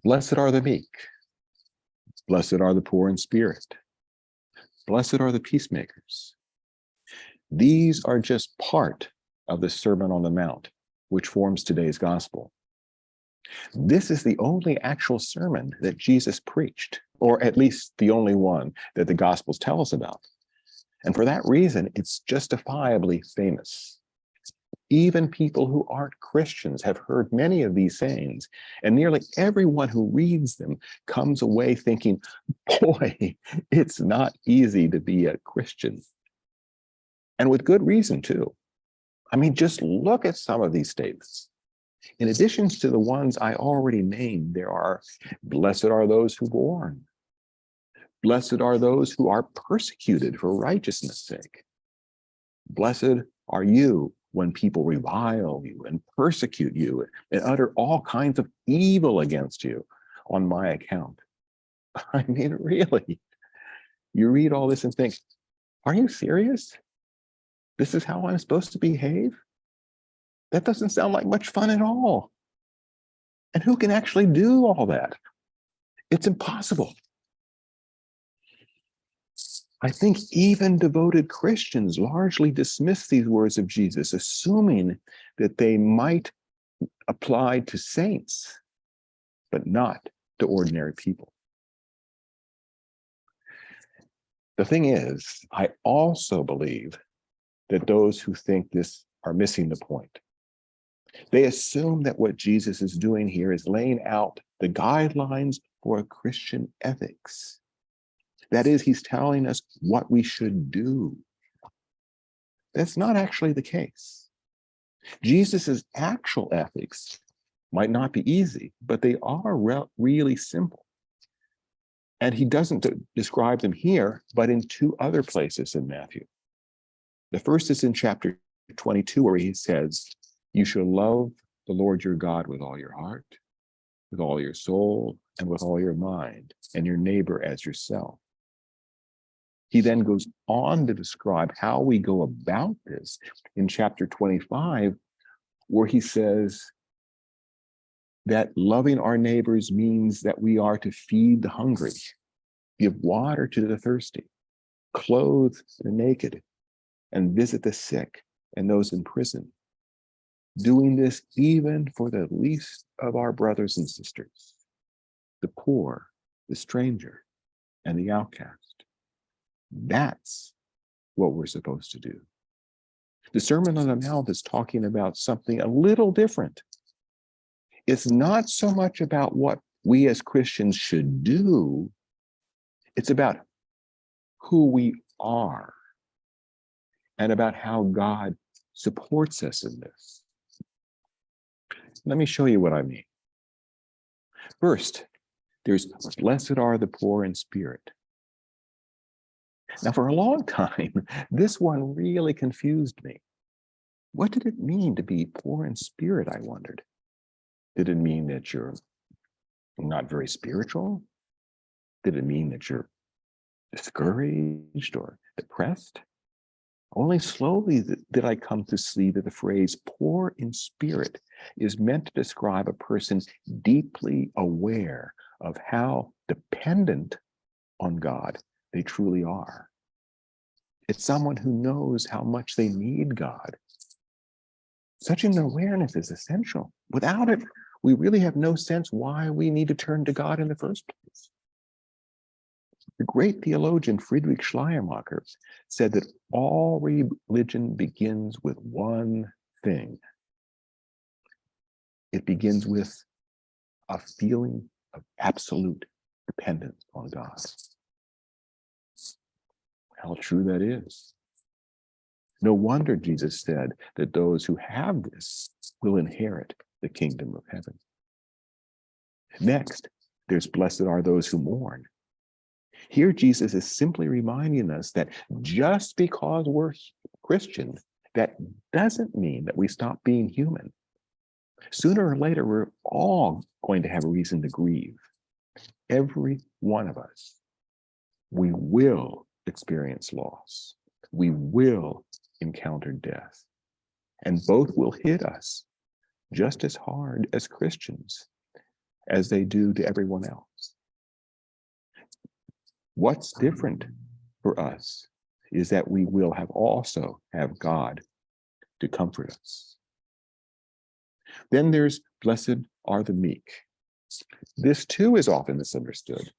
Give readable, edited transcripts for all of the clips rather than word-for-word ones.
Blessed are the meek. Blessed are the poor in spirit. Blessed are the peacemakers. These are just part of the Sermon on the Mount, which forms today's gospel. This is the only actual sermon that Jesus preached, or at least the only one that the Gospels tell us about. And for that reason, it's justifiably famous. Even people who aren't Christians have heard many of these sayings, and nearly everyone who reads them comes away thinking, boy, it's not easy to be a Christian. And with good reason, too. I mean, just look at some of these statements. In addition to the ones I already named, there are, blessed are those who mourn. Blessed are those who are persecuted for righteousness' sake. Blessed are you when people revile you and persecute you and utter all kinds of evil against you on my account. I mean, really, you read all this and think, are you serious? This is how I'm supposed to behave? That doesn't sound like much fun at all. And who can actually do all that? It's impossible. I think even devoted Christians largely dismiss these words of Jesus, assuming that they might apply to saints, but not to ordinary people. The thing is, I also believe that those who think this are missing the point. They assume that what Jesus is doing here is laying out the guidelines for a Christian ethics. That is, he's telling us what we should do. That's not actually the case. Jesus's actual ethics might not be easy, but they are really simple. And he doesn't describe them here, but in two other places in Matthew. The first is in chapter 22, where he says, you shall love the Lord your God with all your heart, with all your soul, and with all your mind, and your neighbor as yourself. He then goes on to describe how we go about this in chapter 25, where he says that loving our neighbors means that we are to feed the hungry, give water to the thirsty, clothe the naked, and visit the sick and those in prison. Doing this even for the least of our brothers and sisters, the poor, the stranger, and the outcast. That's what we're supposed to do. The Sermon on the Mount is talking about something a little different. It's not so much about what we as Christians should do. It's about who we are and about how God supports us in this. Let me show you what I mean. First, there's blessed are the poor in spirit. Now, for a long time, this one really confused me. What did it mean to be poor in spirit, I wondered? Did it mean that you're not very spiritual? Did it mean that you're discouraged or depressed? Only slowly did I come to see that the phrase poor in spirit is meant to describe a person deeply aware of how dependent on God they truly are. It's someone who knows how much they need God. Such an awareness is essential. Without it, we really have no sense why we need to turn to God in the first place. The great theologian Friedrich Schleiermacher said that all religion begins with one thing. It begins with a feeling of absolute dependence on God. How true that is. No wonder Jesus said that those who have this will inherit the kingdom of heaven. Next, there's blessed are those who mourn. Here, Jesus is simply reminding us that just because we're Christian, that doesn't mean that we stop being human. Sooner or later, we're all going to have a reason to grieve. Every one of us. We will experience loss. We will encounter death. And both will hit us just as hard as Christians. as they do to everyone else. What's different for us is that we will also have God to comfort us. Then there's blessed are the meek. This too is often misunderstood.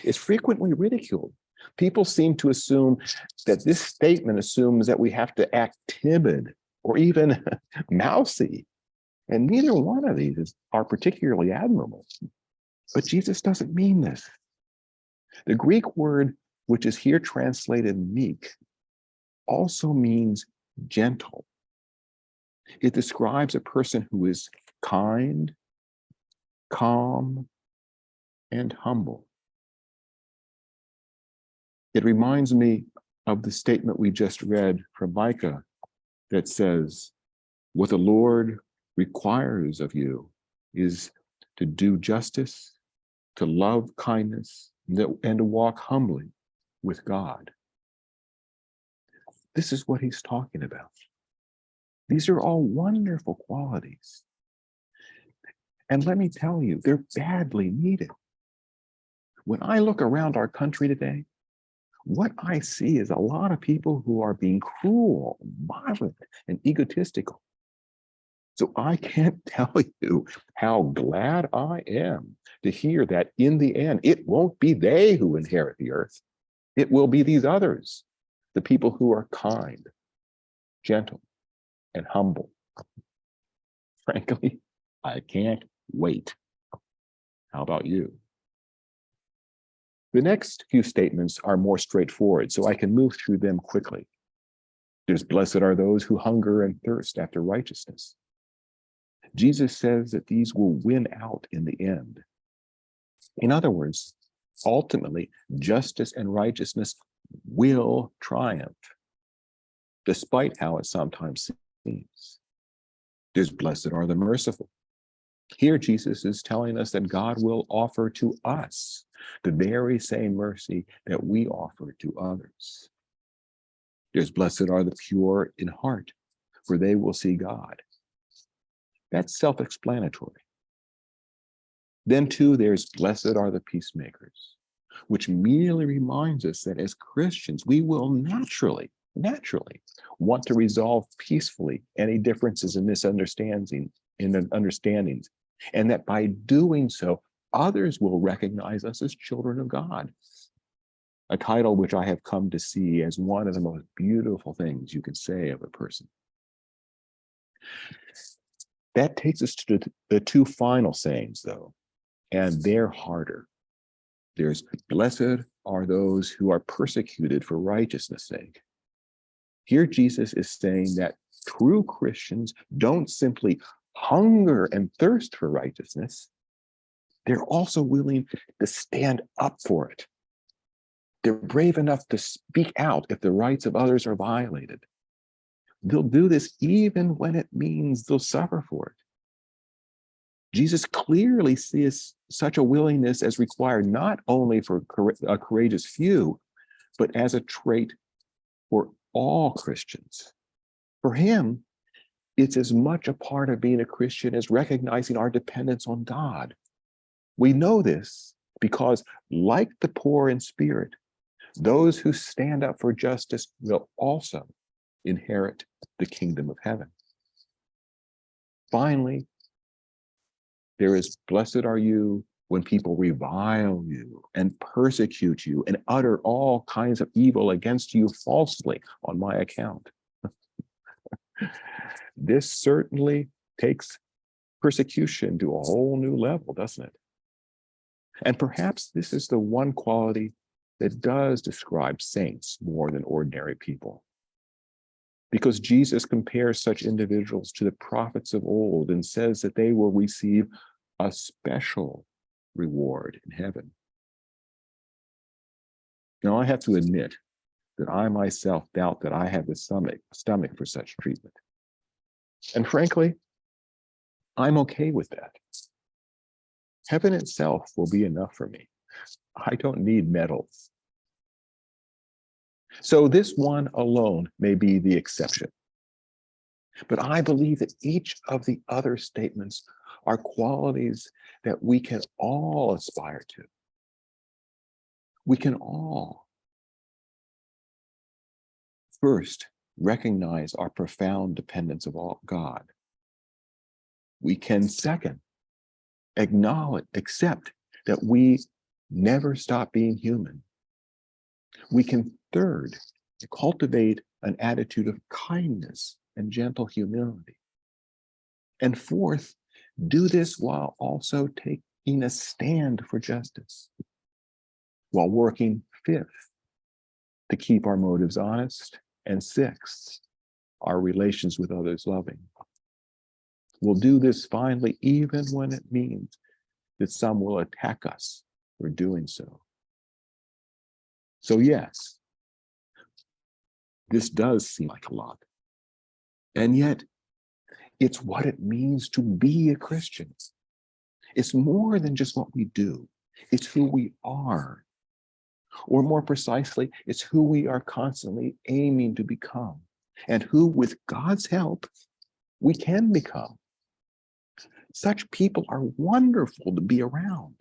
It's frequently ridiculed. People seem to assume that this statement assumes that we have to act timid or even mousy. And neither one of these are particularly admirable. But Jesus doesn't mean this. The Greek word, which is here translated meek, also means gentle. It describes a person who is kind, calm, and humble. It reminds me of the statement we just read from Micah that says, what the Lord requires of you is to do justice, to love kindness, and to walk humbly with God. This is what he's talking about. These are all wonderful qualities. And let me tell you, they're badly needed. When I look around our country today, what I see is a lot of people who are being cruel, violent, and egotistical. So I can't tell you how glad I am to hear that in the end, it won't be they who inherit the earth. It will be these others, the people who are kind, gentle, and humble. Frankly, I can't wait. How about you? The next few statements are more straightforward, so I can move through them quickly. There's blessed are those who hunger and thirst after righteousness. Jesus says that these will win out in the end. In other words, ultimately, justice and righteousness will triumph, despite how it sometimes seems. There's blessed are the merciful. Here, Jesus is telling us that God will offer to us the very same mercy that we offer to others. There's blessed are the pure in heart, for they will see God. That's self-explanatory. Then too, there's blessed are the peacemakers, which merely reminds us that as Christians, we will naturally want to resolve peacefully any differences and misunderstandings, and that by doing so, others will recognize us as children of God. A title which I have come to see as one of the most beautiful things you can say of a person. That takes us to the two final sayings, though, and they're harder. There's blessed are those who are persecuted for righteousness' sake. Here Jesus is saying that true Christians don't simply hunger and thirst for righteousness, they're also willing to stand up for it. They're brave enough to speak out if the rights of others are violated. They'll do this even when it means they'll suffer for it. Jesus clearly sees such a willingness as required not only for a courageous few, but as a trait for all Christians. For him, it's as much a part of being a Christian as recognizing our dependence on God. We know this because, like the poor in spirit, those who stand up for justice will also inherit the kingdom of heaven. Finally, there is blessed are you when people revile you and persecute you and utter all kinds of evil against you falsely on my account. This certainly takes persecution to a whole new level, doesn't it? And perhaps this is the one quality that does describe saints more than ordinary people. Because Jesus compares such individuals to the prophets of old and says that they will receive a special reward in heaven. Now, I have to admit that I myself doubt that I have the stomach for such treatment. And frankly, I'm okay with that. Heaven itself will be enough for me. I don't need medals. So this one alone may be the exception. But I believe that each of the other statements are qualities that we can all aspire to. We can all first recognize our profound dependence of God. We can second accept that we never stop being human. We can third cultivate an attitude of kindness and gentle humility. And fourth, do this while also taking a stand for justice, while working fifth, to keep our motives honest, and sixth, our relations with others loving. We'll do this finally, even when it means that some will attack us for doing so. So yes, this does seem like a lot. And yet, it's what it means to be a Christian. It's more than just what we do. It's who we are. Or more precisely, it's who we are constantly aiming to become, and who, with God's help, we can become. Such people are wonderful to be around,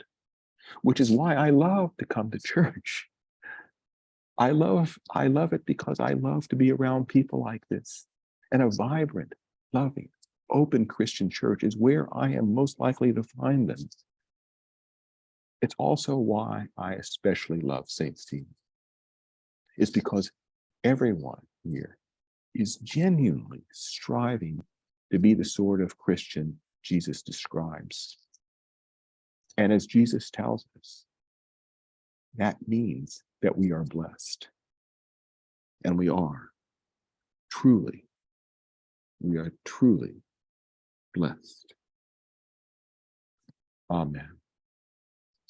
which is why I love to come to church. I love it because I love to be around people like this. And a vibrant, loving, open Christian church is where I am most likely to find them. It's also why I especially love St. Stephen. It's because everyone here is genuinely striving to be the sort of Christian Jesus describes. And as Jesus tells us, that means that we are blessed. And we are truly blessed. Amen.